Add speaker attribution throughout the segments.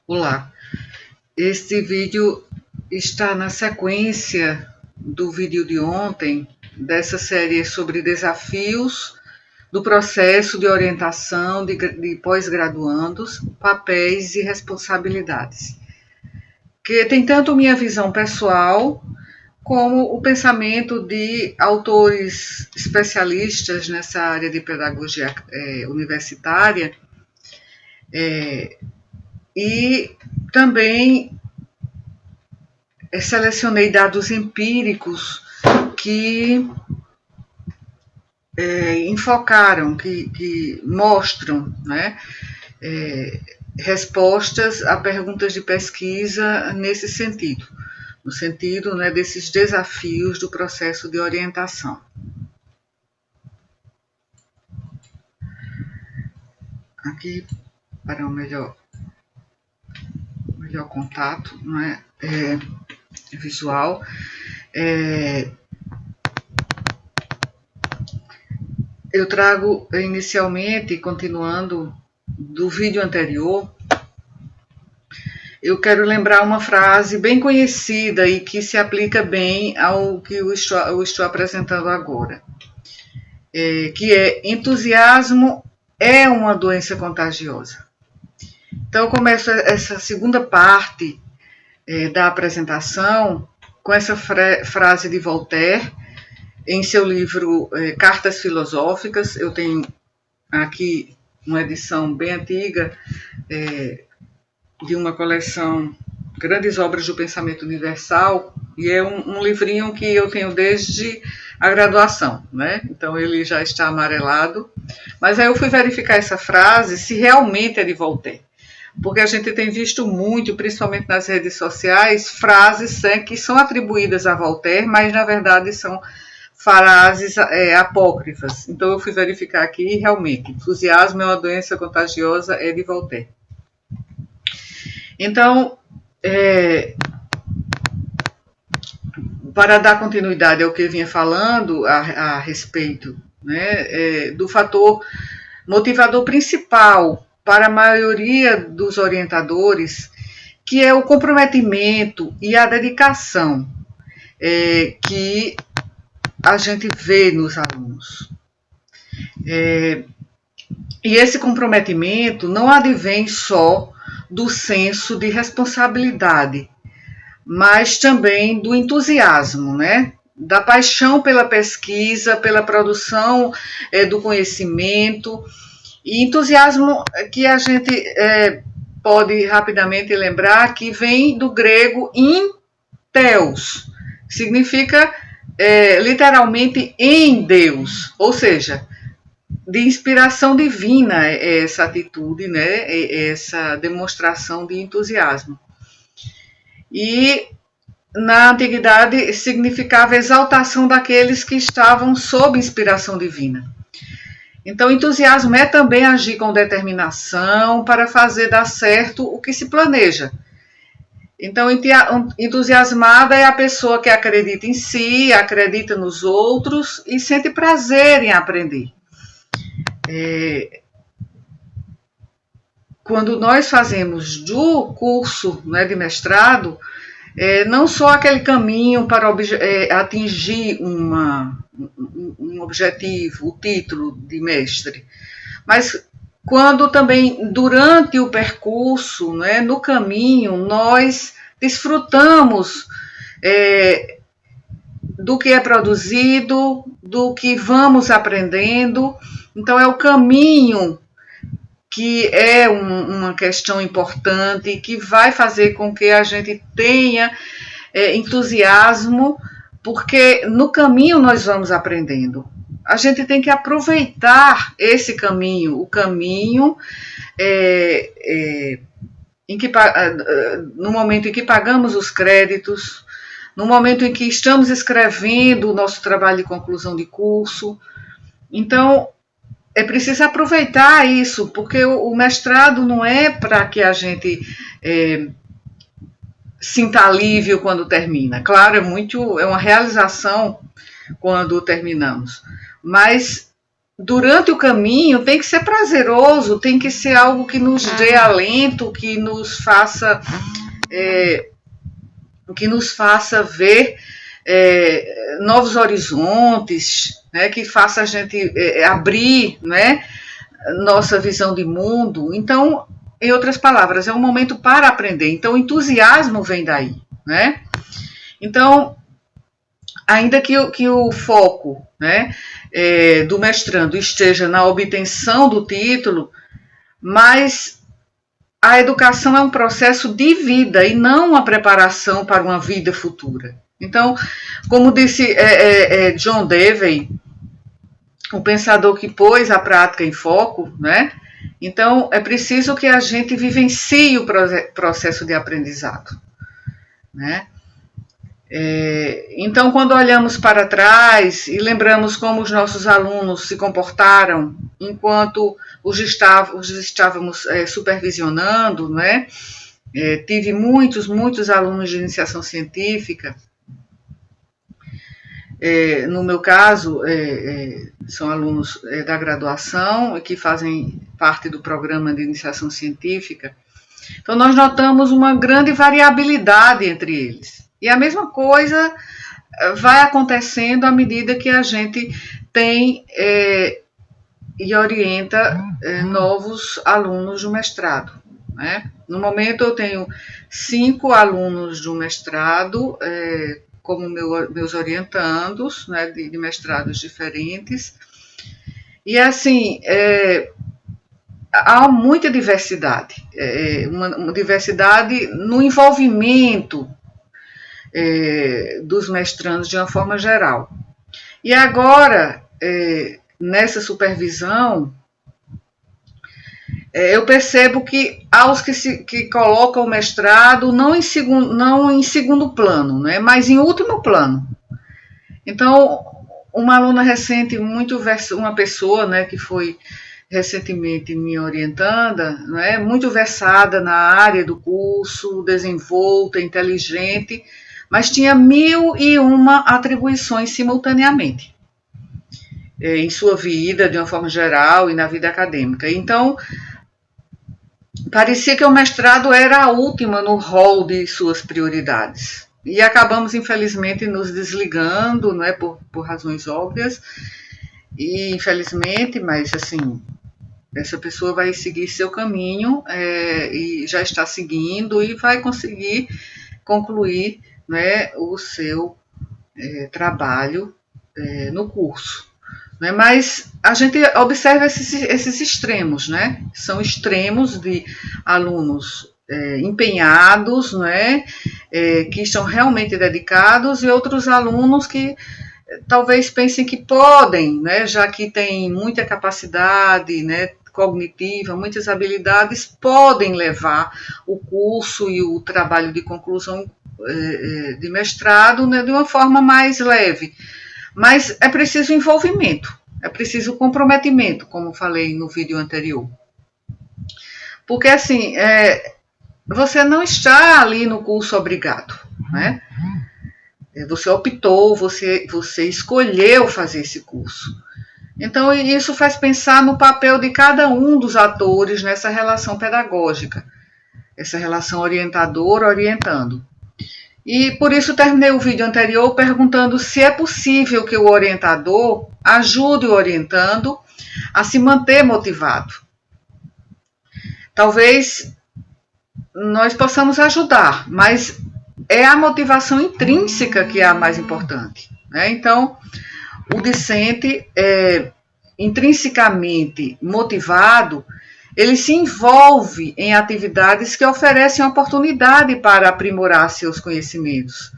Speaker 1: Olá, este vídeo está na sequência do vídeo de ontem, dessa série sobre desafios do processo de orientação de pós-graduandos, papéis e responsabilidades, que tem tanto minha visão pessoal como o pensamento de autores especialistas nessa área de pedagogia universitária, e também selecionei dados empíricos que enfocaram, que mostram, né, respostas a perguntas de pesquisa nesse sentido, no sentido, né, desses desafios do processo de orientação. Aqui, para um melhor contato, né, visual, eu trago inicialmente, continuando do vídeo anterior, eu quero lembrar uma frase bem conhecida e que se aplica bem ao que eu estou apresentando agora, que é: entusiasmo é uma doença contagiosa. Então, eu começo essa segunda parte da apresentação com essa frase de Voltaire, em seu livro Cartas Filosóficas. Eu tenho aqui uma edição bem antiga, de uma coleção Grandes Obras do Pensamento Universal, e é um livrinho que eu tenho desde a graduação, né? Então ele já está amarelado, mas aí eu fui verificar essa frase, se realmente é de Voltaire, porque a gente tem visto muito, principalmente nas redes sociais, frases que são atribuídas a Voltaire, mas na verdade são frases apócrifas. Então eu fui verificar aqui e realmente, entusiasmo é uma doença contagiosa, é de Voltaire. Então, para dar continuidade ao que eu vinha falando a respeito, né, do fator motivador principal para a maioria dos orientadores, que é o comprometimento e a dedicação que a gente vê nos alunos. E esse comprometimento não advém só do senso de responsabilidade, mas também do entusiasmo, né? Da paixão pela pesquisa, pela produção do conhecimento, e entusiasmo que a gente pode rapidamente lembrar que vem do grego in-theos, que significa literalmente em Deus, ou seja, de inspiração divina, essa atitude, né, essa demonstração de entusiasmo. E na antiguidade significava exaltação daqueles que estavam sob inspiração divina. Então, entusiasmo é também agir com determinação para fazer dar certo o que se planeja. Então, entusiasmada é a pessoa que acredita em si, acredita nos outros e sente prazer em aprender. Quando nós fazemos do curso, né, de mestrado, não só aquele caminho para atingir um objetivo, o título de mestre, mas quando também durante o percurso, né, no caminho, nós desfrutamos do que é produzido, do que vamos aprendendo. Então é o caminho que é uma questão importante, que vai fazer com que a gente tenha entusiasmo, porque no caminho nós vamos aprendendo. A gente tem que aproveitar esse caminho, o caminho no momento em que pagamos os créditos, no momento em que estamos escrevendo o nosso trabalho de conclusão de curso. Então, é preciso aproveitar isso, porque o mestrado não é para que a gente sinta alívio quando termina. Claro, é uma realização quando terminamos, mas durante o caminho tem que ser prazeroso, tem que ser algo que nos dê alento, que nos faça ver novos horizontes, né, que faça a gente abrir, né, nossa visão de mundo. Então, em outras palavras, é um momento para aprender. Então, o entusiasmo vem daí, né? Então, ainda que o foco, né, do mestrando esteja na obtenção do título, mas a educação é um processo de vida e não uma preparação para uma vida futura. Então, como disse John Dewey, um pensador que pôs a prática em foco, né? Então, é preciso que a gente vivencie o processo de aprendizado, né? Então, quando olhamos para trás e lembramos como os nossos alunos se comportaram enquanto os estávamos supervisionando, né? Tive muitos alunos de iniciação científica. No meu caso, são alunos da graduação que fazem parte do programa de iniciação científica. Então, nós notamos uma grande variabilidade entre eles. E a mesma coisa vai acontecendo à medida que a gente tem e orienta novos alunos do mestrado, né? No momento, eu tenho 5 alunos do mestrado como meus orientandos, né, de mestrados diferentes. E, assim, há muita diversidade, uma diversidade no envolvimento dos mestrandos de uma forma geral. E agora, nessa supervisão, eu percebo que há os que colocam o mestrado não em segundo plano, né, mas em último plano. Então, uma aluna recente, uma pessoa, né, que foi recentemente minha orientanda, né, muito versada na área do curso, desenvolta, inteligente, mas tinha 1001 atribuições simultaneamente em sua vida, de uma forma geral, e na vida acadêmica. Então, parecia que o mestrado era a última no rol de suas prioridades. E acabamos, infelizmente, nos desligando, né, por razões óbvias. E, infelizmente, mas, assim, essa pessoa vai seguir seu caminho e já está seguindo e vai conseguir concluir, né, o seu trabalho no curso. Né? Mas a gente observa esses extremos, né? São extremos de alunos empenhados, né? Que estão realmente dedicados, e outros alunos que talvez pensem que podem, né? Já que têm muita capacidade, né, cognitiva, muitas habilidades, podem levar o curso e o trabalho de conclusão de mestrado, né, de uma forma mais leve. Mas é preciso envolvimento, é preciso comprometimento, como falei no vídeo anterior. Porque, assim, você não está ali no curso obrigado, né? Você optou, você escolheu fazer esse curso. Então, isso faz pensar no papel de cada um dos atores nessa relação pedagógica, essa relação orientador-orientando. E por isso terminei o vídeo anterior perguntando se é possível que o orientador ajude o orientando a se manter motivado. Talvez nós possamos ajudar, mas é a motivação intrínseca que é a mais importante, né? Então, o discente, intrinsecamente motivado, ele se envolve em atividades que oferecem oportunidade para aprimorar seus conhecimentos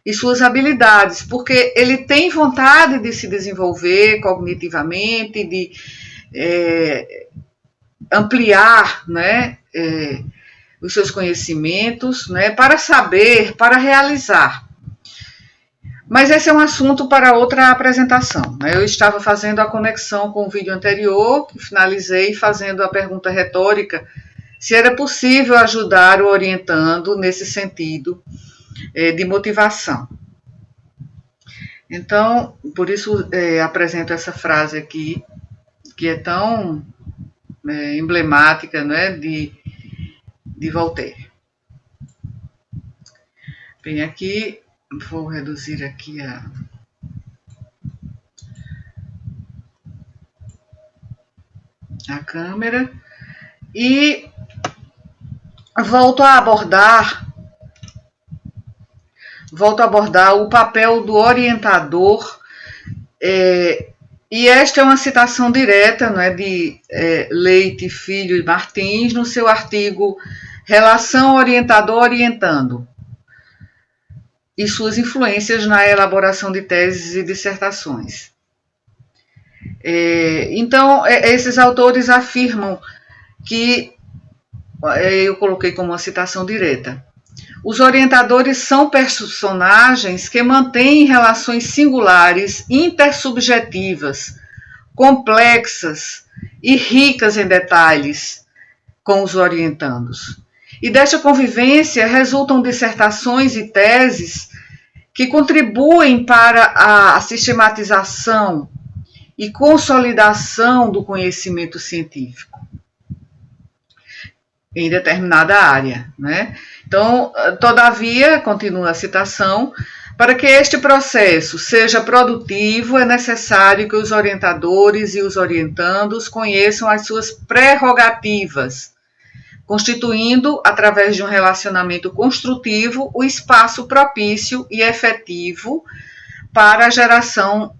Speaker 1: e suas habilidades, porque ele tem vontade de se desenvolver cognitivamente, de ampliar, né, os seus conhecimentos, né, para saber, para realizar. Mas esse é um assunto para outra apresentação, né? Eu estava fazendo a conexão com o vídeo anterior, que finalizei fazendo a pergunta retórica, se era possível ajudar o orientando nesse sentido de motivação. Então, por isso apresento essa frase aqui que é tão emblemática, né, de Voltaire. Bem, aqui vou reduzir aqui a câmera e volto a abordar o papel do orientador, e esta é uma citação direta, não é, de Leite, Filho e Martins, no seu artigo Relação Orientador-Orientando e suas influências na elaboração de teses e dissertações. Então, esses autores afirmam que, eu coloquei como uma citação direta, os orientadores são personagens que mantêm relações singulares, intersubjetivas, complexas e ricas em detalhes com os orientandos. E desta convivência resultam dissertações e teses que contribuem para a sistematização e consolidação do conhecimento científico em determinada área, né? Então, todavia, continua a citação, para que este processo seja produtivo, é necessário que os orientadores e os orientandos conheçam as suas prerrogativas, constituindo, através de um relacionamento construtivo, o espaço propício e efetivo para a geração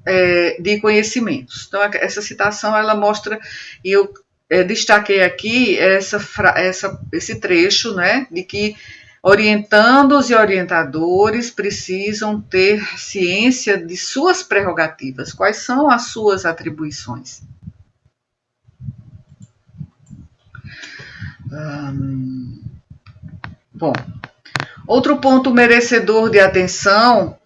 Speaker 1: de conhecimentos. Então, essa citação, ela mostra, e eu destaquei aqui esse trecho, né, de que orientandos e orientadores precisam ter ciência de suas prerrogativas, quais são as suas atribuições. Bom, outro ponto merecedor de atenção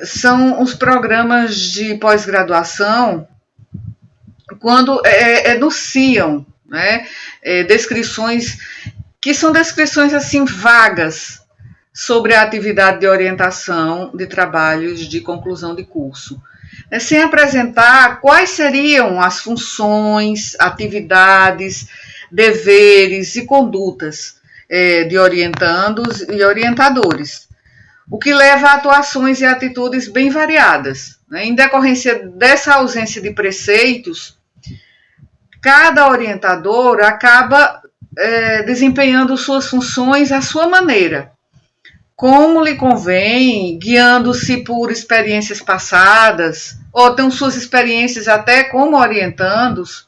Speaker 1: são os programas de pós-graduação, quando enunciam, né, descrições que são descrições assim vagas sobre a atividade de orientação de trabalhos de conclusão de curso, sem apresentar quais seriam as funções, atividades, deveres e condutas de orientandos e orientadores, o que leva a atuações e atitudes bem variadas, né? Em decorrência dessa ausência de preceitos, cada orientador acaba desempenhando suas funções à sua maneira, como lhe convém, guiando-se por experiências passadas, ou tem suas experiências até como orientandos,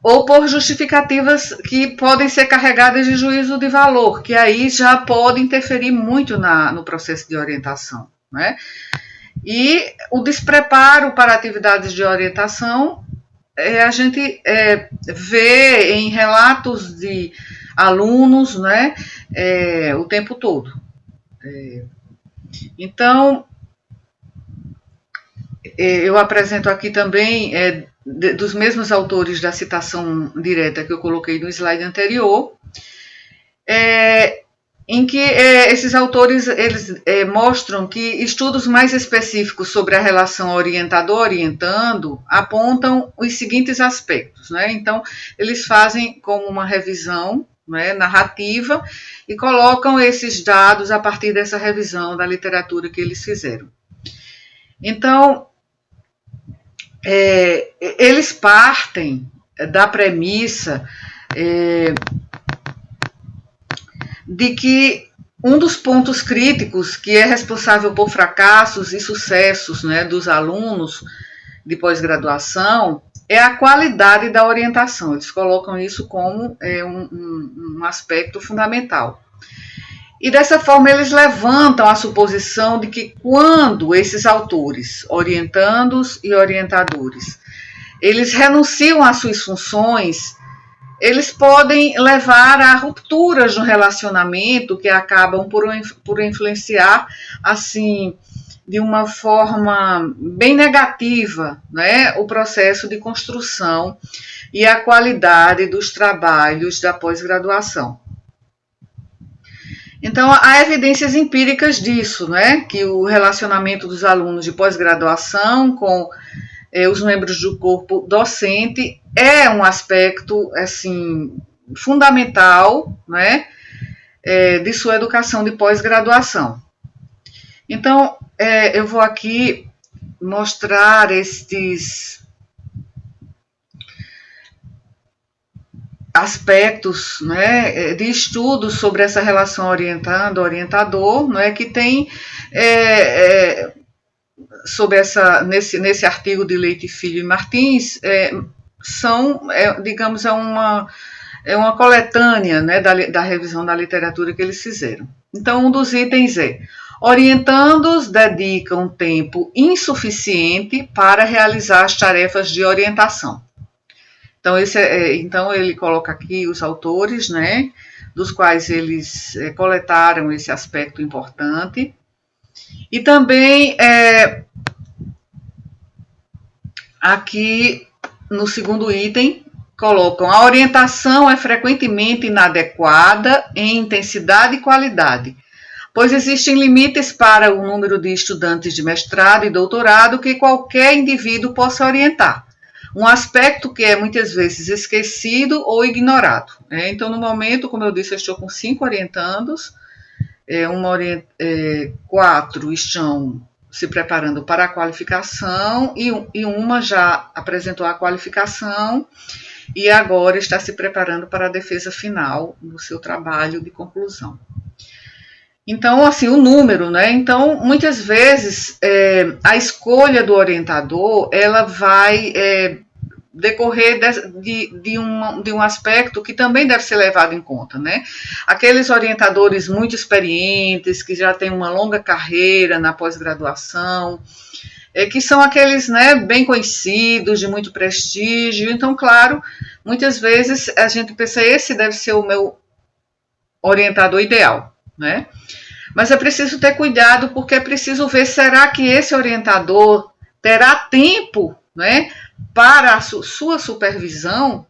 Speaker 1: ou por justificativas que podem ser carregadas de juízo de valor, que aí já pode interferir muito no processo de orientação, né? E o despreparo para atividades de orientação, a gente vê em relatos de alunos, né, o tempo todo. Então, eu apresento aqui também, dos mesmos autores da citação direta que eu coloquei no slide anterior, em que esses autores eles mostram que estudos mais específicos sobre a relação orientador-orientando apontam os seguintes aspectos, né? Então, eles fazem como uma revisão, né, narrativa, e colocam esses dados a partir dessa revisão da literatura que eles fizeram. Então, eles partem da premissa de que um dos pontos críticos que é responsável por fracassos e sucessos, né, dos alunos de pós-graduação é a qualidade da orientação. Eles colocam isso como um aspecto fundamental. E dessa forma eles levantam a suposição de que quando esses autores, orientandos e orientadores, eles renunciam às suas funções, eles podem levar a rupturas no relacionamento que acabam por influenciar, assim, de uma forma bem negativa, né, o processo de construção e a qualidade dos trabalhos da pós-graduação. Então, há evidências empíricas disso, né? Que o relacionamento dos alunos de pós-graduação com os membros do corpo docente é um aspecto, assim, fundamental, né? De sua educação de pós-graduação. Então, eu vou aqui mostrar estes aspectos, né, de estudo sobre essa relação orientando-orientador, né, que tem sobre nesse artigo de Leite Filho e Martins, digamos, é uma coletânea, né, da revisão da literatura que eles fizeram. Então, um dos itens é: orientandos dedicam tempo insuficiente para realizar as tarefas de orientação. Então, então ele coloca aqui os autores, né, dos quais eles coletaram esse aspecto importante. E também, aqui no segundo item, colocam: a orientação é frequentemente inadequada em intensidade e qualidade, pois existem limites para o número de estudantes de mestrado e doutorado que qualquer indivíduo possa orientar. Um aspecto que é muitas vezes esquecido ou ignorado. Então, no momento, como eu disse, eu estou com 5 orientandos, 4 estão se preparando para a qualificação e uma já apresentou a qualificação e agora está se preparando para a defesa final do seu trabalho de conclusão. Então, assim, o número, né? Então, muitas vezes, a escolha do orientador, ela vai decorrer de um aspecto que também deve ser levado em conta, né? Aqueles orientadores muito experientes, que já têm uma longa carreira na pós-graduação, que são aqueles, né, bem conhecidos, de muito prestígio. Então, claro, muitas vezes a gente pensa: esse deve ser o meu orientador ideal, né? Mas é preciso ter cuidado, porque é preciso ver, será que esse orientador terá tempo, né, para a sua supervisão,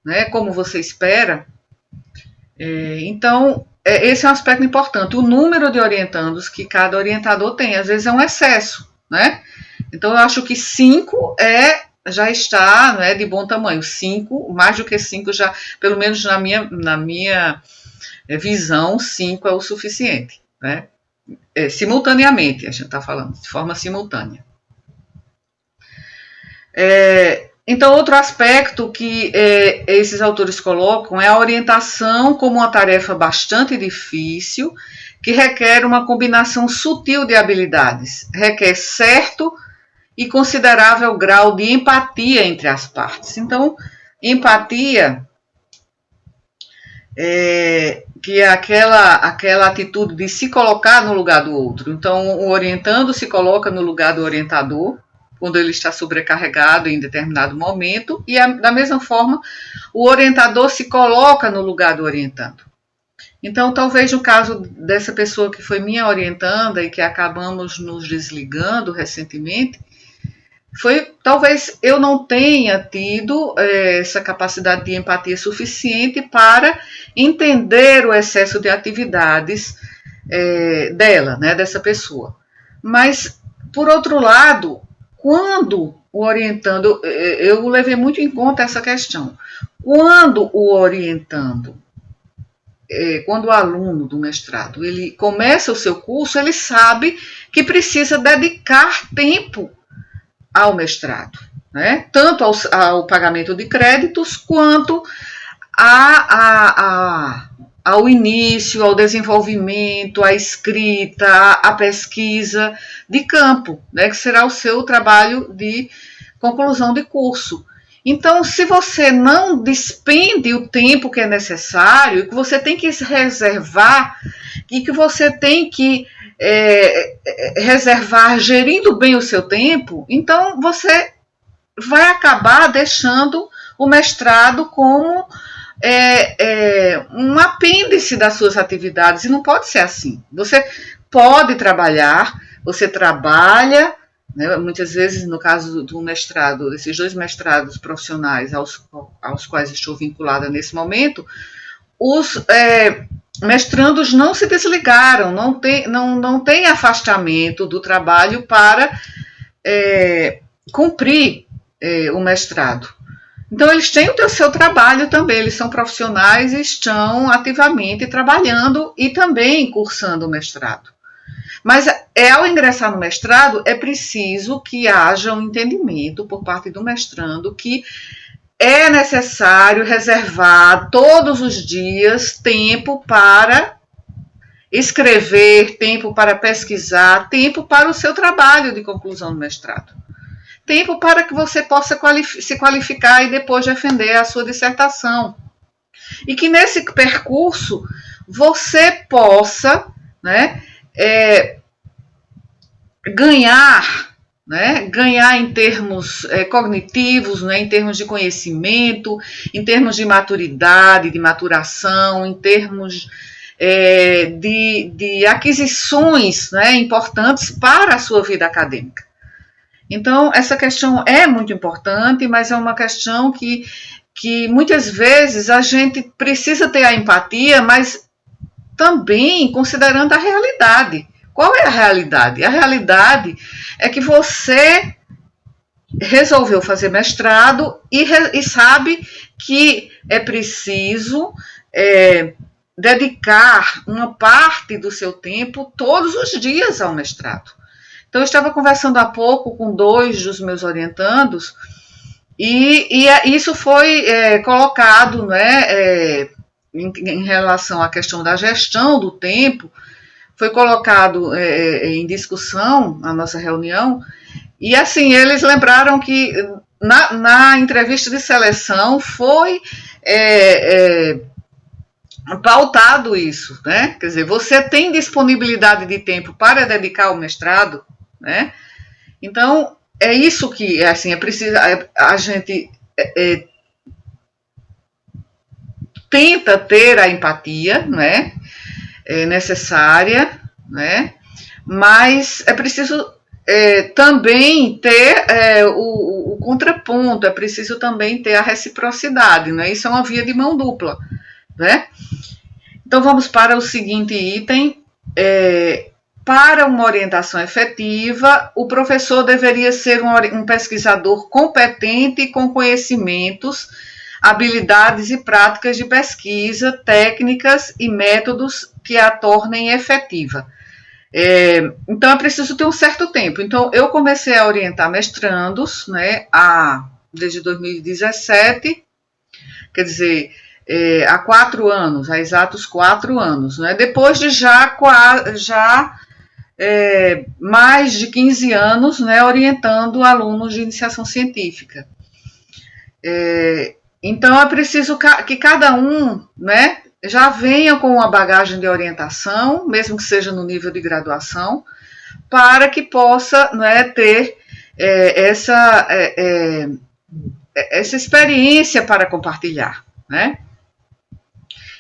Speaker 1: né, como você espera? Então, esse é um aspecto importante. O número de orientandos que cada orientador tem, às vezes é um excesso, né? Então, eu acho que 5 já está, né, de bom tamanho. 5, mais do que 5 já, pelo menos na minha visão, 5 é o suficiente, né? Simultaneamente, a gente está falando, de forma simultânea. Então, outro aspecto que esses autores colocam é a orientação como uma tarefa bastante difícil, que requer uma combinação sutil de habilidades, requer certo e considerável grau de empatia entre as partes. Então, empatia que é aquela atitude de se colocar no lugar do outro. Então, o orientando se coloca no lugar do orientador, quando ele está sobrecarregado em determinado momento, e da mesma forma, o orientador se coloca no lugar do orientando. Então, talvez no caso dessa pessoa que foi minha orientanda e que acabamos nos desligando recentemente, talvez eu não tenha tido essa capacidade de empatia suficiente para entender o excesso de atividades dela, né, dessa pessoa. Mas, por outro lado, quando o orientando, eu levei muito em conta essa questão, quando o orientando, quando o aluno do mestrado, ele começa o seu curso, ele sabe que precisa dedicar tempo ao mestrado, né? Tanto ao pagamento de créditos, quanto ao início, ao desenvolvimento, à escrita, à pesquisa de campo, né? Que será o seu trabalho de conclusão de curso. Então, se você não despende o tempo que é necessário, que você tem que reservar e que você tem que reservar gerindo bem o seu tempo, então você vai acabar deixando o mestrado como um apêndice das suas atividades, e não pode ser assim. Você pode trabalhar, você trabalha, né, muitas vezes, no caso do mestrado, desses 2 mestrados profissionais aos quais estou vinculada nesse momento, mestrandos não se desligaram, não tem afastamento do trabalho para cumprir o mestrado. Então, eles têm o seu trabalho também, eles são profissionais e estão ativamente trabalhando e também cursando o mestrado. Mas ao ingressar no mestrado, é preciso que haja um entendimento por parte do mestrando que é necessário reservar todos os dias tempo para escrever, tempo para pesquisar, tempo para o seu trabalho de conclusão do mestrado. Tempo para que você possa se qualificar e depois defender a sua dissertação. E que nesse percurso você possa, né, ganhar em termos cognitivos, né, em termos de conhecimento, em termos de maturidade, de maturação, em termos de aquisições, né, importantes para a sua vida acadêmica. Então, essa questão é muito importante, mas é uma questão que muitas vezes a gente precisa ter a empatia, mas também considerando a realidade. Qual é a realidade? A realidade é que você resolveu fazer mestrado e sabe que é preciso dedicar uma parte do seu tempo todos os dias ao mestrado. Então, eu estava conversando há pouco com 2 dos meus orientandos e isso foi colocado, né, em relação à questão da gestão do tempo, foi colocado em discussão na nossa reunião, e assim, eles lembraram que na entrevista de seleção foi pautado isso, né? Quer dizer, você tem disponibilidade de tempo para dedicar ao mestrado, né? Então, é isso que assim, é preciso, a gente tenta ter a empatia, né? Necessária, né? Mas é preciso também ter o contraponto, é preciso também ter a reciprocidade, né? Isso é uma via de mão dupla, né? Então, vamos para o seguinte item. Para uma orientação efetiva, o professor deveria ser um pesquisador competente e com conhecimentos, habilidades e práticas de pesquisa, técnicas e métodos que a tornem efetiva. Então, é preciso ter um certo tempo. Então, eu comecei a orientar mestrandos, né, desde 2017, quer dizer, há 4 anos, há exatos 4 anos, né, depois de já mais de 15 anos, né, orientando alunos de iniciação científica. Então, é preciso que cada um, né, já venha com uma bagagem de orientação, mesmo que seja no nível de graduação, para que possa, né, ter essa experiência para compartilhar, né?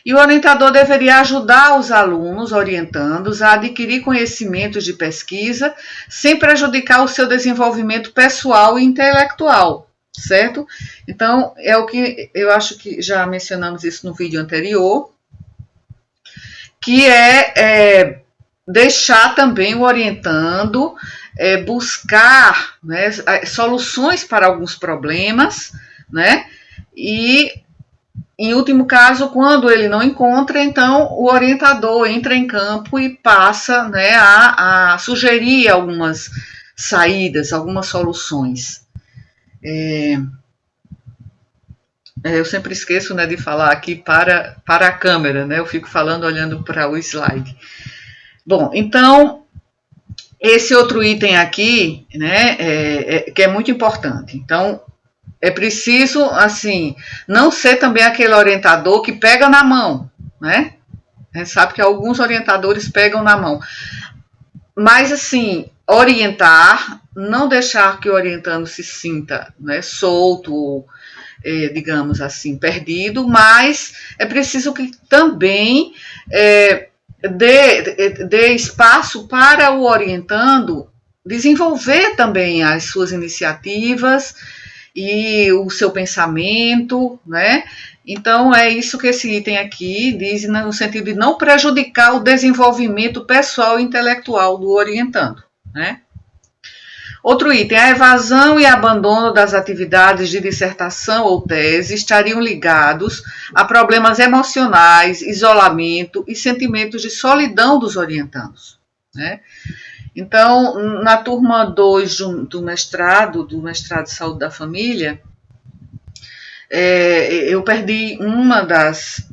Speaker 1: E o orientador deveria ajudar os alunos orientandos a adquirir conhecimentos de pesquisa sem prejudicar o seu desenvolvimento pessoal e intelectual, certo? Então, é o que eu acho que já mencionamos isso no vídeo anterior, que é deixar também o orientando buscar, né, soluções para alguns problemas, né? E, em último caso, quando ele não encontra, então o orientador entra em campo e passa, né, a sugerir algumas saídas, algumas soluções. Eu sempre esqueço, né, de falar aqui para a câmera, né? Eu fico falando olhando para o slide. Bom, então, esse outro item aqui, né, que é muito importante. Então, é preciso, assim, não ser também aquele orientador que pega na mão, né? A gente sabe que alguns orientadores pegam na mão. Mas, assim, orientar, não deixar que o orientando se sinta, né, solto ou, digamos assim, perdido, mas é preciso que também dê espaço para o orientando desenvolver também as suas iniciativas e o seu pensamento, né? Então, é isso que esse item aqui diz, no sentido de não prejudicar o desenvolvimento pessoal e intelectual do orientando, né? Outro item, a evasão e abandono das atividades de dissertação ou tese estariam ligados a problemas emocionais, isolamento e sentimentos de solidão dos orientandos, né? Então, na turma 2 do mestrado de Saúde da Família, eu perdi uma das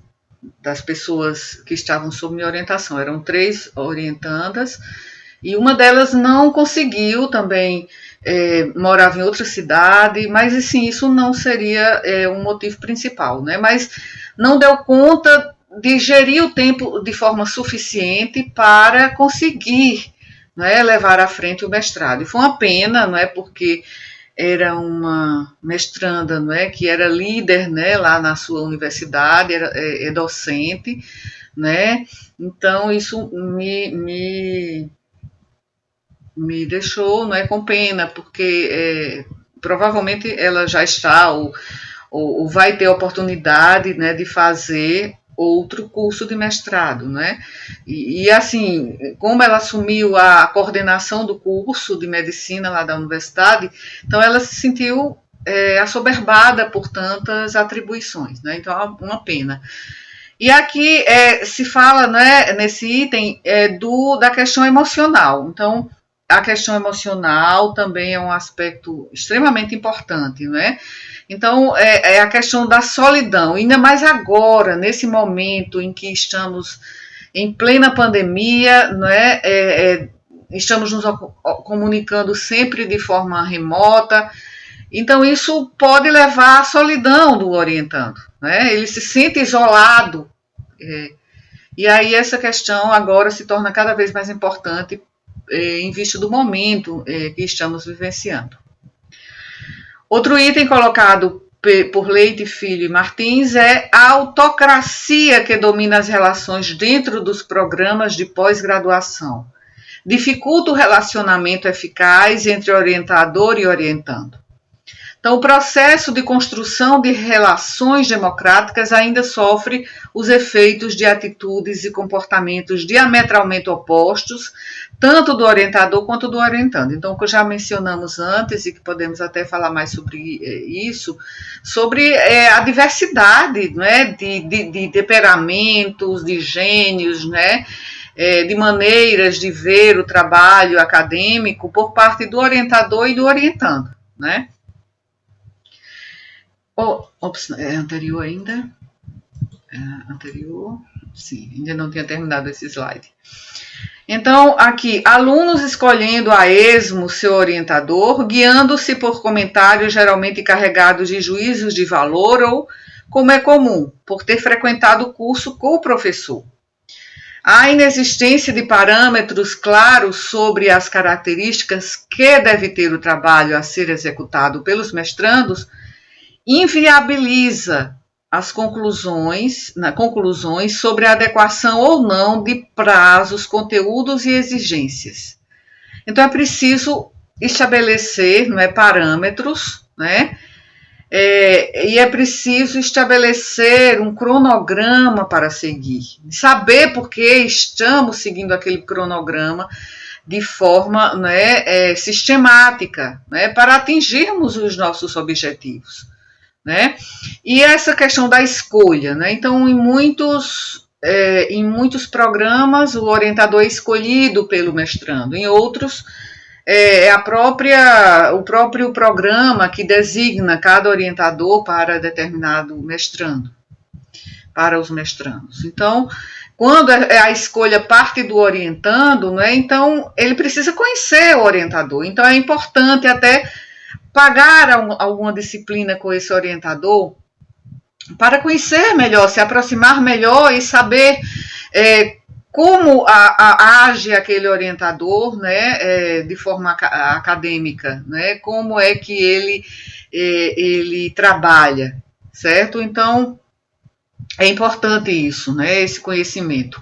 Speaker 1: pessoas que estavam sob minha orientação. Eram 3 orientandas, e uma delas não conseguiu também, morava em outra cidade, mas assim, isso não seria um motivo principal, né? Mas não deu conta de gerir o tempo de forma suficiente para conseguir, né, levar à frente o mestrado. E foi uma pena, não é, porque era uma mestranda, não é, que era líder, né, lá na sua universidade, é docente, né? Então isso me deixou, não é, com pena, porque provavelmente ela já está ou vai ter oportunidade, né, de fazer outro curso de mestrado, né? E assim, como ela assumiu a coordenação do curso de medicina lá da universidade, então ela se sentiu assoberbada por tantas atribuições, né? Então é uma pena. E aqui se fala, né, nesse item da questão emocional. Então, a questão emocional também é um aspecto extremamente importante, né? Então, é a questão da solidão, ainda mais agora, nesse momento em que estamos em plena pandemia, né? Estamos nos comunicando sempre de forma remota, então isso pode levar à solidão do orientando, né? Ele se sente isolado, e aí essa questão agora se torna cada vez mais importante em vista do momento que estamos vivenciando. Outro item colocado por Leite, Filho e Martins é a autocracia que domina as relações dentro dos programas de pós-graduação. Dificulta o relacionamento eficaz entre orientador e orientando. Então, o processo de construção de relações democráticas ainda sofre os efeitos de atitudes e comportamentos diametralmente opostos, tanto do orientador quanto do orientando. Então, o que já mencionamos antes, e que podemos até falar mais sobre isso, sobre a diversidade, né, de temperamentos, de gênios, né, de maneiras de ver o trabalho acadêmico por parte do orientador e do orientando, né? É anterior ainda? Anterior? Sim, ainda não tinha terminado esse slide. Então, aqui, alunos escolhendo a esmo seu orientador, guiando-se por comentários geralmente carregados de juízos de valor ou, como é comum, por ter frequentado o curso com o professor. A inexistência de parâmetros claros sobre as características que deve ter o trabalho a ser executado pelos mestrandos inviabiliza as conclusões sobre a adequação ou não de prazos, conteúdos e exigências. Então, é preciso estabelecer, não é, parâmetros, né? E é preciso estabelecer um cronograma para seguir. Saber por que estamos seguindo aquele cronograma de forma, né, sistemática, né, para atingirmos os nossos objetivos. Né? E essa questão da escolha, né? Então, em muitos programas, o orientador é escolhido pelo mestrando, em outros, o próprio programa que designa cada orientador para determinado mestrando, para os mestrandos. Então, quando a escolha parte do orientando, né? Então, ele precisa conhecer o orientador. Então, é importante até pagar alguma disciplina com esse orientador para conhecer melhor, se aproximar melhor e saber como age aquele orientador, né, de forma acadêmica, né, como é que ele trabalha, certo? Então, é importante isso, né, esse conhecimento.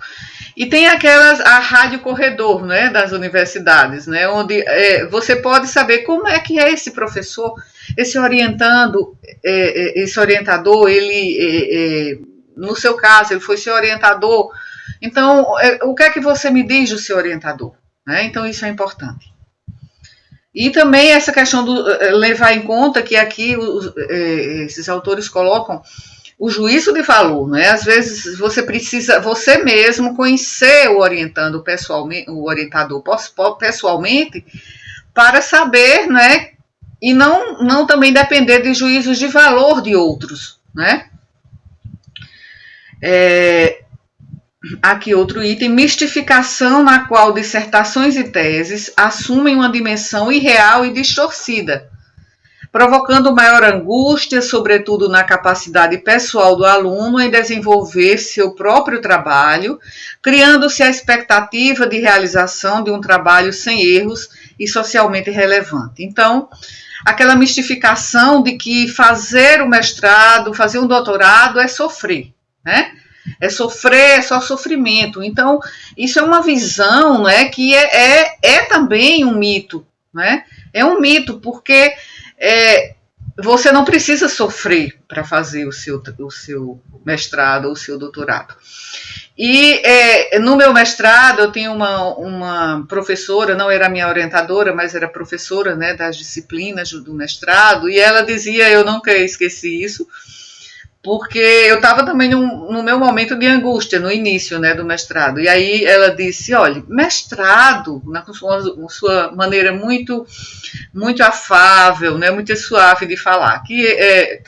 Speaker 1: E tem a rádio corredor, né, das universidades, né, onde você pode saber como é que é esse professor, esse orientando, esse orientador, ele, no seu caso, ele foi seu orientador. Então, o que é que você me diz do seu orientador? Né? Então, isso é importante. E também essa questão do levar em conta que aqui esses autores colocam o juízo de valor, né? Às vezes você precisa, você mesmo, conhecer o orientando pessoalmente, o orientador pessoalmente, para saber, né? E não também depender de juízos de valor de outros, né? Aqui outro item, mistificação na qual dissertações e teses assumem uma dimensão irreal e distorcida, provocando maior angústia, sobretudo na capacidade pessoal do aluno em desenvolver seu próprio trabalho, criando-se a expectativa de realização de um trabalho sem erros e socialmente relevante. Então, aquela mistificação de que fazer o mestrado, fazer um doutorado é sofrer, né? É sofrer, é só sofrimento. Então, isso é uma visão, né, que é também um mito, né? É um mito, porque você não precisa sofrer para fazer o seu mestrado ou o seu doutorado. E no meu mestrado, eu tenho uma professora, não era minha orientadora, mas era professora, né, das disciplinas do mestrado, e ela dizia, eu nunca esqueci isso, porque eu estava também no meu momento de angústia, no início, né, do mestrado. E aí ela disse, olha, mestrado, com sua maneira muito, muito afável, né, muito suave de falar, que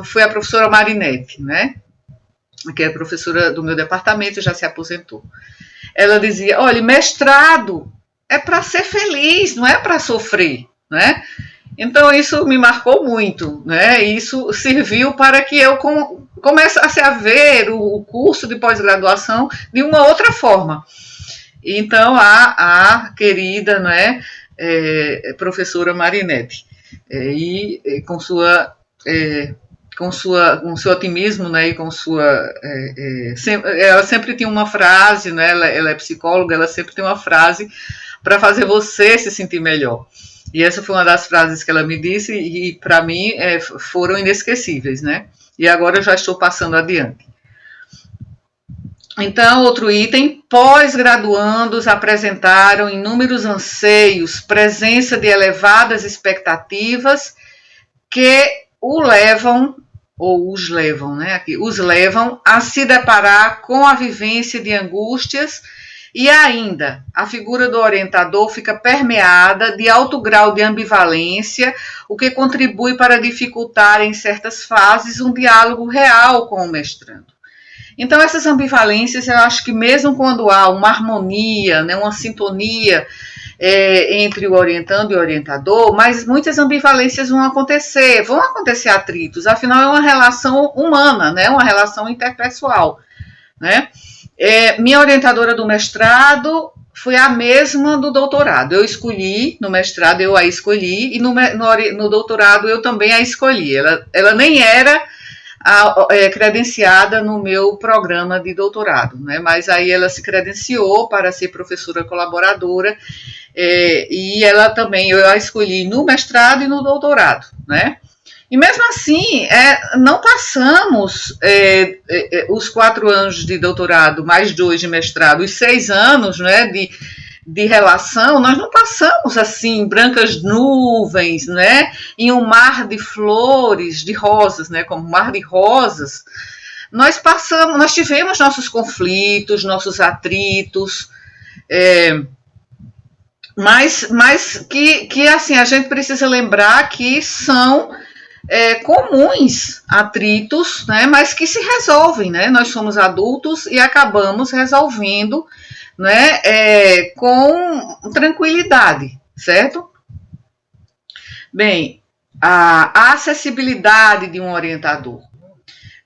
Speaker 1: foi a professora Marinette, né, que é professora do meu departamento, já se aposentou. Ela dizia, olha, mestrado é para ser feliz, não é para sofrer, né? Então, isso me marcou muito, né? Isso serviu para que eu começasse a ver o curso de pós-graduação de uma outra forma. Então, a querida, né, professora Marinette, e com seu otimismo, né, e com sua... ela sempre tinha uma frase, né, ela é psicóloga, ela sempre tem uma frase para fazer você se sentir melhor. E essa foi uma das frases que ela me disse e para mim foram inesquecíveis, né? E agora eu já estou passando adiante. Então, outro item, pós-graduandos apresentaram inúmeros anseios, presença de elevadas expectativas que os levam a se deparar com a vivência de angústias. E ainda, a figura do orientador fica permeada de alto grau de ambivalência, o que contribui para dificultar em certas fases um diálogo real com o mestrando. Então, essas ambivalências, eu acho que mesmo quando há uma harmonia, né, uma sintonia entre o orientando e o orientador, mas muitas ambivalências vão acontecer atritos, afinal é uma relação humana, né, uma relação interpessoal, né? Minha orientadora do mestrado foi a mesma do doutorado. Eu escolhi, no mestrado eu a escolhi, e no doutorado eu também a escolhi. Ela nem era credenciada no meu programa de doutorado, né? Mas aí ela se credenciou para ser professora colaboradora, e ela também, eu a escolhi no mestrado e no doutorado, né? E mesmo assim, não passamos os 4 anos de doutorado, mais 2 de mestrado, os 6 anos, né, de relação, nós não passamos assim, brancas nuvens, né, em um mar de flores, de rosas, né, como um mar de rosas. Nós tivemos nossos conflitos, nossos atritos, mas que assim, a gente precisa lembrar que são comuns atritos, né, mas que se resolvem, né? Nós somos adultos e acabamos resolvendo, né, com tranquilidade, certo? Bem, a acessibilidade de um orientador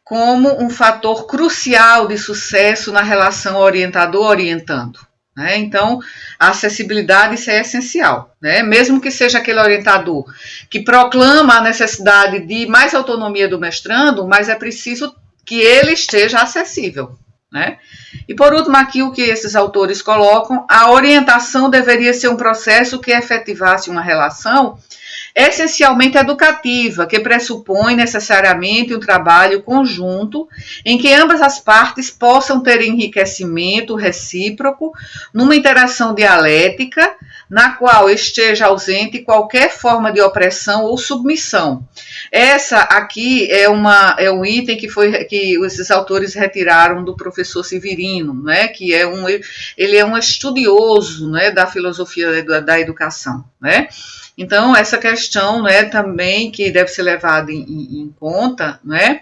Speaker 1: como um fator crucial de sucesso na relação orientador-orientando. Né? Então, a acessibilidade, isso é essencial, né? Mesmo que seja aquele orientador que proclama a necessidade de mais autonomia do mestrando, mas é preciso que ele esteja acessível, né? E por último, aqui o que esses autores colocam, a orientação deveria ser um processo que efetivasse uma relação essencialmente educativa, que pressupõe necessariamente um trabalho conjunto em que ambas as partes possam ter enriquecimento recíproco numa interação dialética na qual esteja ausente qualquer forma de opressão ou submissão. Essa aqui é um item que esses autores retiraram do professor Severino, né, que ele é um estudioso, né, da filosofia da educação, né? Então, essa questão, né, também que deve ser levada em conta, né,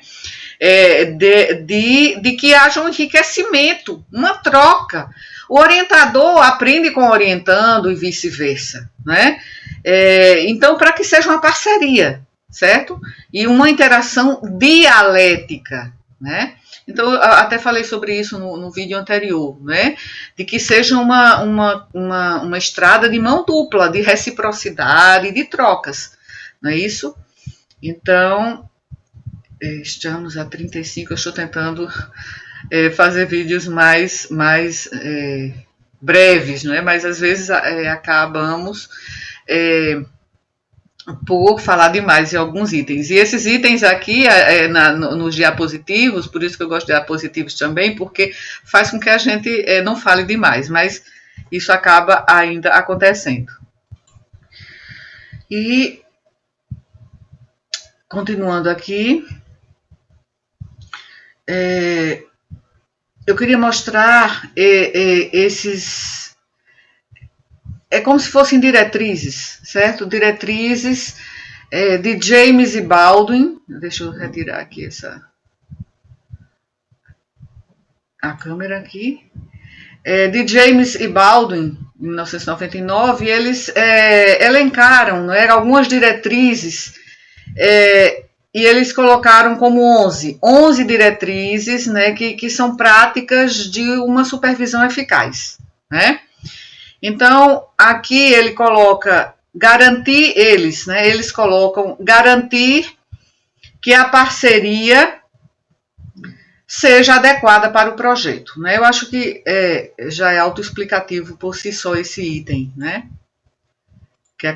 Speaker 1: de que haja um enriquecimento, uma troca. O orientador aprende com o orientando e vice-versa, né? Então, para que seja uma parceria, certo? E uma interação dialética, né? Então, eu até falei sobre isso no vídeo anterior, né? De que seja uma estrada de mão dupla, de reciprocidade, de trocas, não é isso? Então, estamos a 35, eu estou tentando fazer vídeos mais breves, não é? Mas às vezes acabamos por falar demais em alguns itens. E esses itens aqui, nos diapositivos, por isso que eu gosto de diapositivos também, porque faz com que a gente não fale demais, mas isso acaba ainda acontecendo. E, continuando aqui, eu queria mostrar esses... É como se fossem diretrizes, certo? Diretrizes de James e Baldwin. Deixa eu retirar aqui a câmera aqui. De James e Baldwin, em 1999, eles elencaram, não é, algumas diretrizes e eles colocaram como 11 diretrizes, né, que são práticas de uma supervisão eficaz, né? Então, aqui ele coloca eles colocam garantir que a parceria seja adequada para o projeto, né? Eu acho que já é autoexplicativo por si só esse item, né? Que é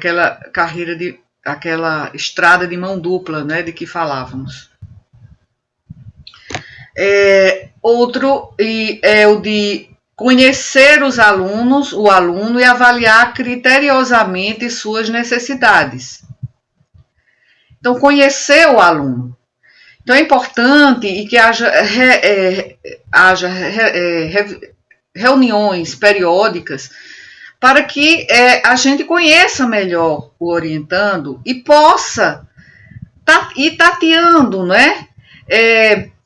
Speaker 1: aquela estrada de mão dupla, né, de que falávamos. Outro é o de conhecer o aluno e avaliar criteriosamente suas necessidades. Então, conhecer o aluno. Então, é importante e que haja reuniões periódicas para que a gente conheça melhor o orientando e possa ir tateando, né?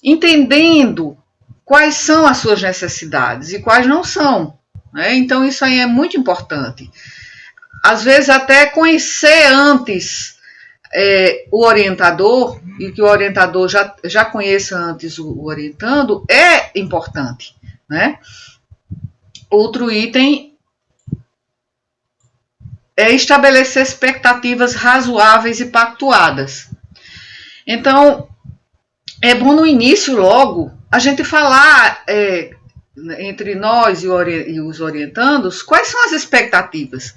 Speaker 1: Entendendo quais são as suas necessidades e quais não são, né? Então, isso aí é muito importante. Às vezes, até conhecer antes o orientador, e que o orientador já conheça antes o orientando, é importante, né? Outro item é estabelecer expectativas razoáveis e pactuadas. Então, é bom no início logo a gente falar entre nós e os orientandos quais são as expectativas.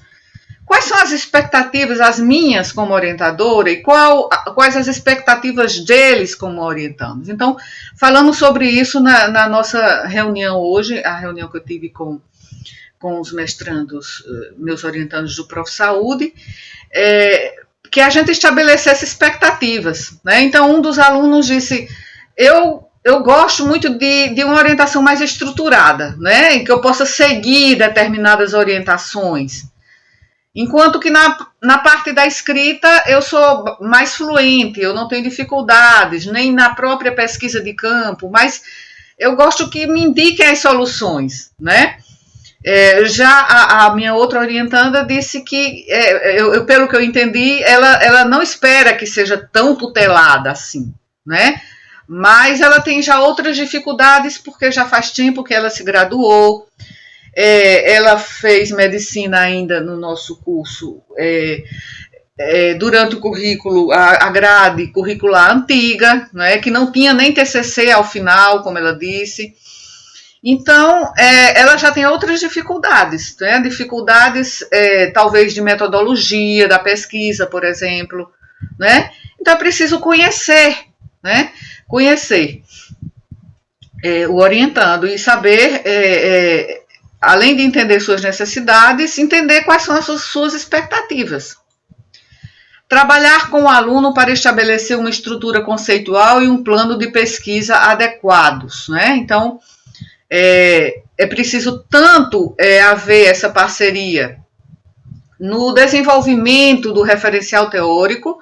Speaker 1: Quais são as expectativas, as minhas como orientadora, e quais as expectativas deles como orientandos. Então, falamos sobre isso na nossa reunião hoje, a reunião que eu tive com os mestrandos, meus orientandos do Prof. Saúde, que a gente estabelecesse expectativas, né? Então, um dos alunos disse, eu gosto muito de uma orientação mais estruturada, né? Em que eu possa seguir determinadas orientações. Enquanto que na parte da escrita eu sou mais fluente, eu não tenho dificuldades, nem na própria pesquisa de campo, mas eu gosto que me indiquem as soluções, né? Já a minha outra orientanda disse que, pelo que eu entendi, ela não espera que seja tão tutelada assim, né? Mas ela tem já outras dificuldades, porque já faz tempo que ela se graduou, ela fez medicina ainda no nosso curso, durante o currículo, a grade curricular antiga, né, que não tinha nem TCC ao final, como ela disse. Então, ela já tem outras dificuldades, né? Dificuldades, talvez, de metodologia da pesquisa, por exemplo, né? Então, é preciso conhecer, né? Conhecer o orientando e saber, além de entender suas necessidades, entender quais são as suas expectativas. Trabalhar com o aluno para estabelecer uma estrutura conceitual e um plano de pesquisa adequados, né? Então, é preciso tanto haver essa parceria no desenvolvimento do referencial teórico,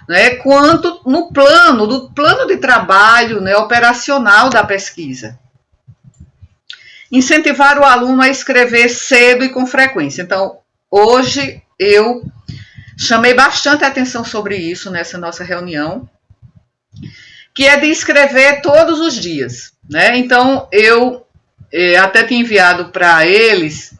Speaker 1: né, quanto no plano de trabalho, né, operacional da pesquisa. Incentivar o aluno a escrever cedo e com frequência. Então, hoje eu chamei bastante atenção sobre isso nessa nossa reunião, que é de escrever todos os dias, né? Então, eu até tinha enviado para eles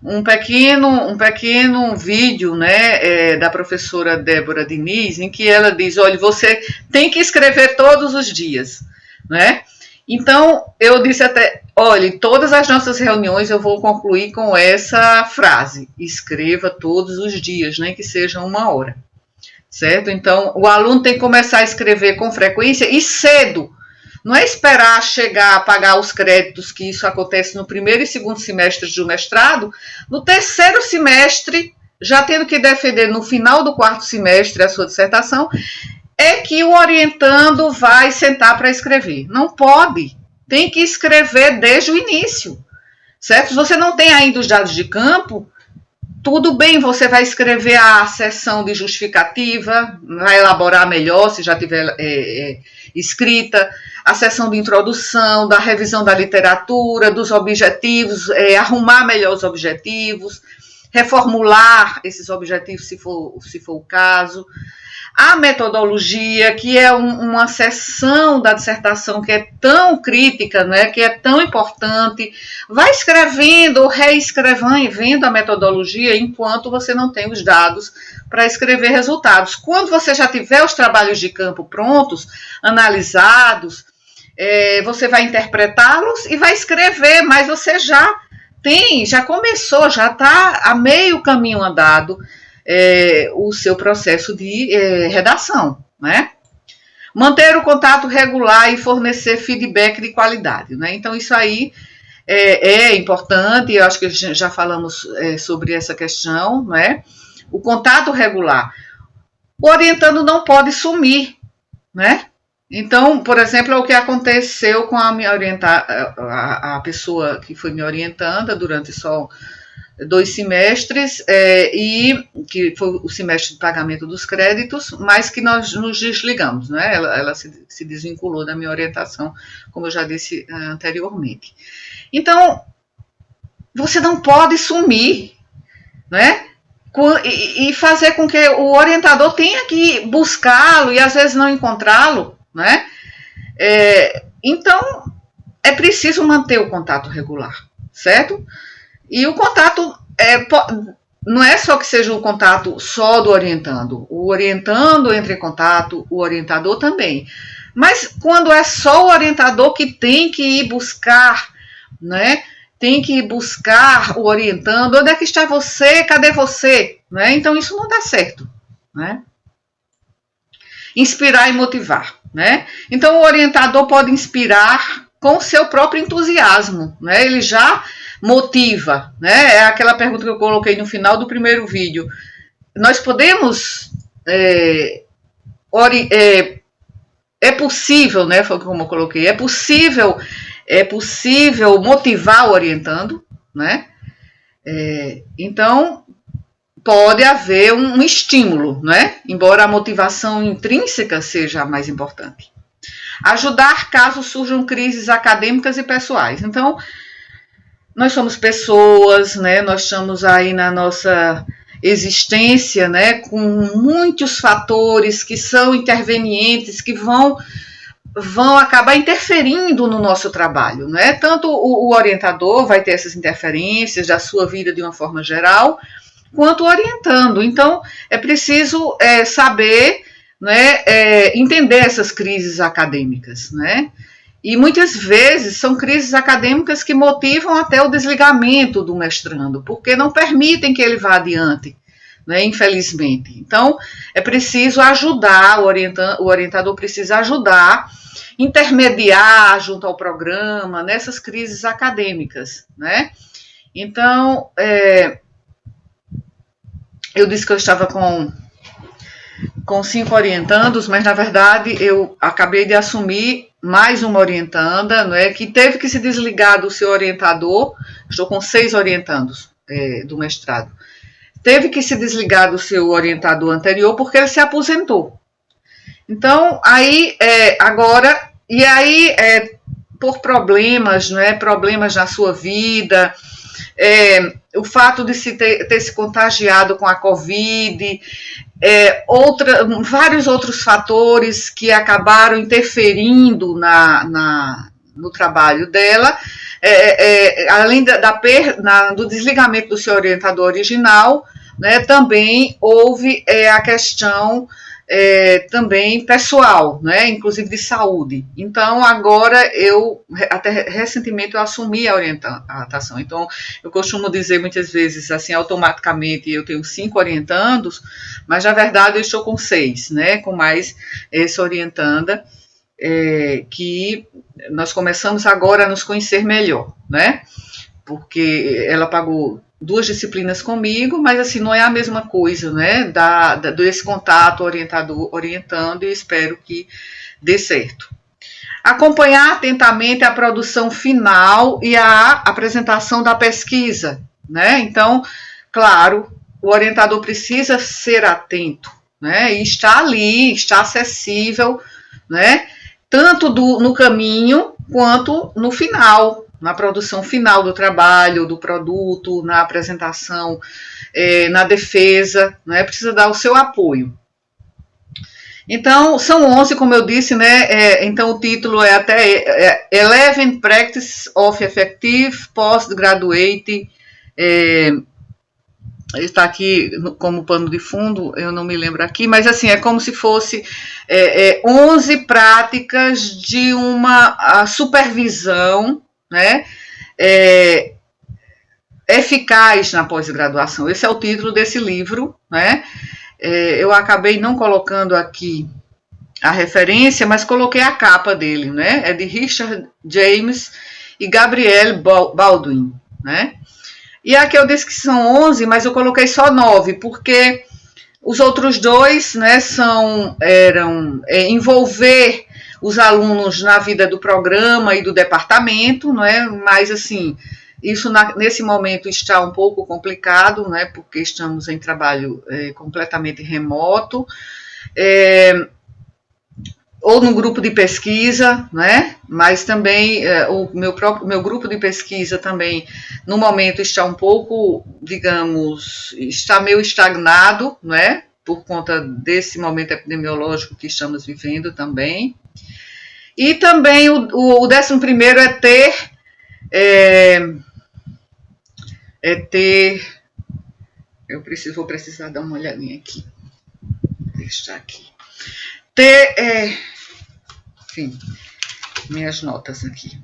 Speaker 1: um pequeno vídeo, né, da professora Débora Diniz, em que ela diz, olha, você tem que escrever todos os dias, né? Então, eu disse até, olha, todas as nossas reuniões eu vou concluir com essa frase, escreva todos os dias, nem que seja 1 hora, certo? Então, o aluno tem que começar a escrever com frequência e cedo. Não é esperar chegar a pagar os créditos, que isso acontece no 1º e 2º semestre de um mestrado. No 3º semestre, já tendo que defender no final do 4º semestre a sua dissertação, é que o orientando vai sentar para escrever. Não pode. Tem que escrever desde o início, certo? Se você não tem ainda os dados de campo, tudo bem, você vai escrever a seção de justificativa, vai elaborar melhor, se já tiver escrita, a seção de introdução, da revisão da literatura, dos objetivos, arrumar melhor os objetivos, reformular esses objetivos, se for o caso. A metodologia, que é uma seção da dissertação que é tão crítica, né, que é tão importante, vai escrevendo ou reescrevendo a metodologia enquanto você não tem os dados para escrever resultados. Quando você já tiver os trabalhos de campo prontos, analisados, você vai interpretá-los e vai escrever, mas você já começou, já está a meio caminho andado, o seu processo de redação, né? Manter o contato regular e fornecer feedback de qualidade, né? Então, isso aí é importante, eu acho que já falamos sobre essa questão, né? O contato regular. O orientando não pode sumir, né? Então, por exemplo, é o que aconteceu com a pessoa que foi me orientando durante só 2 semestres, e que foi o semestre de pagamento dos créditos, mas que nós nos desligamos, né? Ela se desvinculou da minha orientação, como eu já disse anteriormente. Então, você não pode sumir, né? E fazer com que o orientador tenha que buscá-lo e às vezes não encontrá-lo, né? Então, é preciso manter o contato regular, certo? E o contato não é só que seja o contato só do orientando. O orientando entra em contato, o orientador também. Mas quando é só o orientador que tem que ir buscar, né? Tem que ir buscar o orientando. Onde é que está você? Cadê você? Né? Então, isso não dá certo, né? Inspirar e motivar, né? Então, o orientador pode inspirar com o seu próprio entusiasmo, né? Ele já motiva, né? É aquela pergunta que eu coloquei no final do primeiro vídeo. Nós podemos é possível, né? Foi como eu coloquei, é possível motivar o orientando, né? Então pode haver um estímulo, né? Embora a motivação intrínseca seja a mais importante. Ajudar caso surjam crises acadêmicas e pessoais. Então, nós somos pessoas, né? Nós estamos aí na nossa existência, né? Com muitos fatores que são intervenientes, que vão acabar interferindo no nosso trabalho, né? Tanto o orientador vai ter essas interferências da sua vida de uma forma geral, quanto orientando. Então, é preciso saber, né? Entender essas crises acadêmicas, né? E muitas vezes são crises acadêmicas que motivam até o desligamento do mestrando, porque não permitem que ele vá adiante, né, infelizmente. Então, é preciso ajudar, o orientador precisa ajudar, intermediar junto ao programa nessas crises acadêmicas, né? Então, eu disse que eu estava com 5 orientandos, mas na verdade eu acabei de assumir mais uma orientanda, né, que teve que se desligar do seu orientador. Estou com 6 orientandos do mestrado. Teve que se desligar do seu orientador anterior porque ele se aposentou. Então, aí, agora, e aí, por problemas, né, problemas na sua vida, o fato de ter se contagiado com a Covid, vários outros fatores que acabaram interferindo no trabalho dela, além do desligamento do seu orientador original, né, também houve a questão também pessoal, né, inclusive de saúde. Então, agora até recentemente eu assumi a orientação. Então, eu costumo dizer muitas vezes, assim, automaticamente eu tenho 5 orientandos, mas na verdade eu estou com 6, né, com mais essa orientanda, que nós começamos agora a nos conhecer melhor, né, porque ela pagou 2 disciplinas comigo, mas assim, não é a mesma coisa, né, desse contato orientador orientando, e espero que dê certo. Acompanhar atentamente a produção final e a apresentação da pesquisa, né, então, claro, o orientador precisa ser atento, né, e está ali, está acessível, né, tanto no caminho quanto no final, na produção final do trabalho, do produto, na apresentação, na defesa, né? Precisa dar o seu apoio. Então, são 11, como eu disse, né? Então, o título é até 11 Practice of Effective Postgraduate. Está aqui como pano de fundo, eu não me lembro aqui, mas assim, é como se fosse 11 práticas de uma supervisão, né, eficaz na pós-graduação. Esse é o título desse livro, né? Eu acabei não colocando aqui a referência, mas coloquei a capa dele, né? É de Richard James e Gabrielle Baldwin, né? E aqui eu disse que são 11, mas eu coloquei só 9, porque os outros 2, né, eram envolver os alunos na vida do programa e do departamento, né, mas assim, isso nesse momento está um pouco complicado, né, porque estamos em trabalho completamente remoto, ou no grupo de pesquisa, né, mas também o meu grupo de pesquisa também, no momento, está um pouco, digamos, está meio estagnado, né, por conta desse momento epidemiológico que estamos vivendo também. E também o 11º vou precisar dar uma olhadinha aqui. Deixa aqui. Enfim, minhas notas aqui.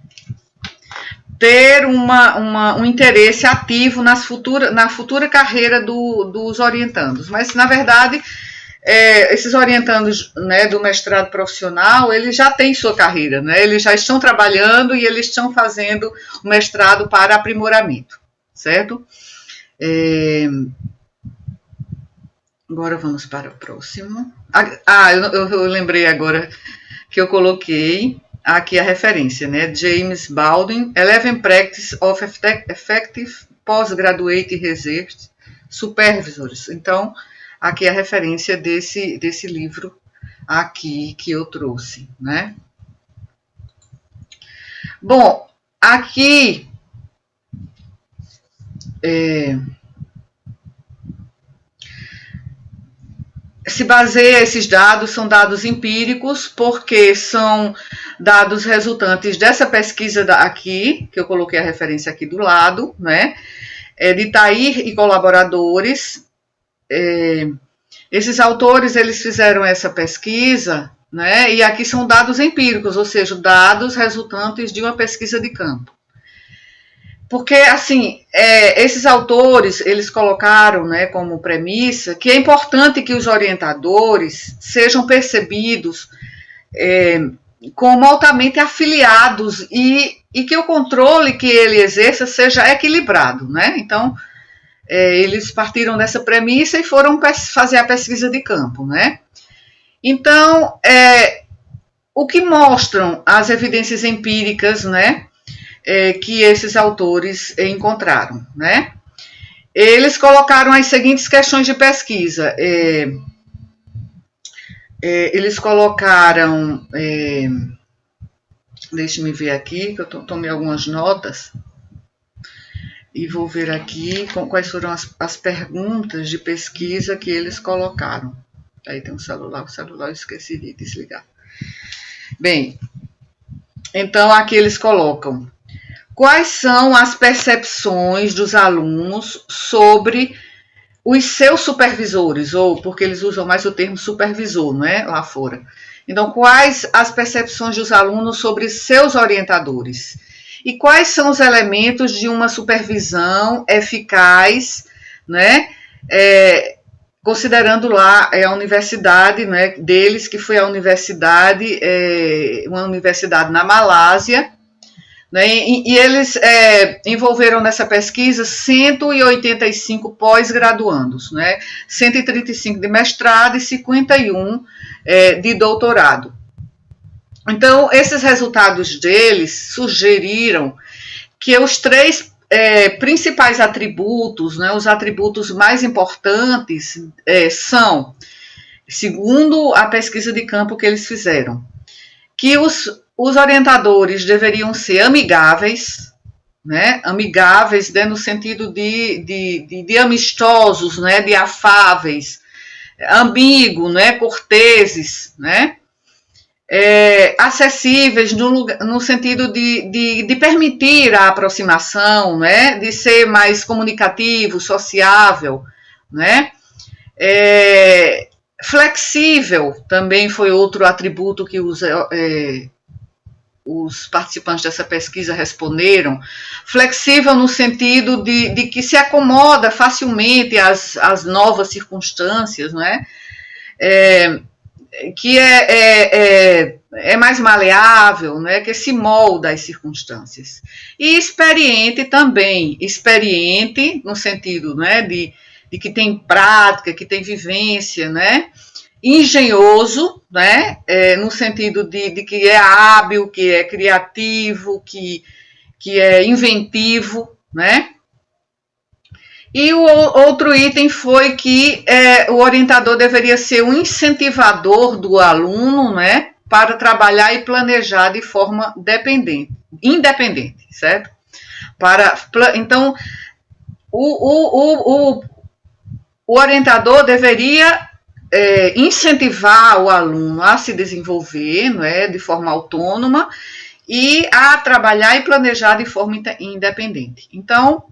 Speaker 1: Ter um interesse ativo na futura carreira dos orientandos. Mas, na verdade, esses orientandos, né, do mestrado profissional, eles já têm sua carreira, né? Eles já estão trabalhando e eles estão fazendo o mestrado para aprimoramento, certo? Agora vamos para o próximo. Eu lembrei agora que eu coloquei aqui a referência, né? James Baldwin, 11 Practice of Effective Postgraduate Research Supervisors. Então, aqui é a referência desse livro aqui que eu trouxe, né? Bom, aqui se baseia, esses dados são dados empíricos, porque são dados resultantes dessa pesquisa aqui, que eu coloquei a referência aqui do lado, né? De Tair e colaboradores. Esses autores, eles fizeram essa pesquisa, né? E aqui são dados empíricos, ou seja, dados resultantes de uma pesquisa de campo. Porque, assim, esses autores, eles colocaram, né, como premissa que é importante que os orientadores sejam percebidos como altamente afiliados e que o controle que ele exerça seja equilibrado, né? Então, eles partiram dessa premissa e foram fazer a pesquisa de campo, né? Então, o que mostram as evidências empíricas, né, que esses autores encontraram, né? Eles colocaram as seguintes questões de pesquisa. Eles colocaram, deixe-me ver aqui, que eu tomei algumas notas, e vou ver aqui quais foram as perguntas de pesquisa que eles colocaram. Aí tem o celular eu esqueci de desligar. Bem, então aqui eles colocam: quais são as percepções dos alunos sobre os seus supervisores, ou porque eles usam mais o termo supervisor, né, lá fora. Então, quais as percepções dos alunos sobre seus orientadores? E quais são os elementos de uma supervisão eficaz, né, considerando lá a universidade, né, deles, que foi a universidade, uma universidade na Malásia, né, e eles envolveram nessa pesquisa 185 pós-graduandos, né, 135 de mestrado e 51 de doutorado. Então, esses resultados deles sugeriram que os 3 principais atributos, né, os atributos mais importantes são, segundo a pesquisa de campo que eles fizeram, que os orientadores deveriam ser amigáveis, né, no sentido de amistosos, né, de afáveis, ambíguo, né, corteses, né, acessíveis no sentido de permitir a aproximação, né, de ser mais comunicativo, sociável, né, flexível também foi outro atributo que os participantes dessa pesquisa responderam. Flexível no sentido de que se acomoda facilmente às novas circunstâncias, né? Que é mais maleável, né? Que se molda às circunstâncias. E experiente também, experiente no sentido, né, de que tem prática, que tem vivência, né? Engenhoso, né? No sentido de que é hábil, que é criativo, que é inventivo, né? E o outro item foi que o orientador deveria ser um incentivador do aluno, né? Para trabalhar e planejar de forma independente, certo? Então, o orientador deveria incentivar o aluno a se desenvolver, né, de forma autônoma e a trabalhar e planejar de forma independente. Então,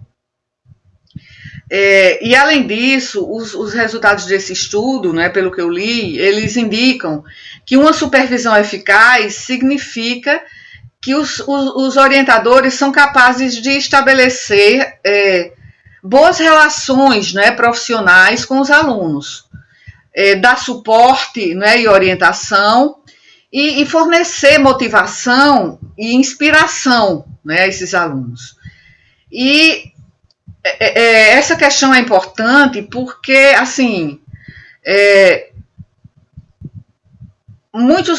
Speaker 1: e além disso, os resultados desse estudo, né, pelo que eu li, eles indicam que uma supervisão eficaz significa que os orientadores são capazes de estabelecer boas relações, né, profissionais com os alunos, dar suporte, né, e orientação e fornecer motivação e inspiração, né, a esses alunos. E essa questão é importante porque, assim, muitos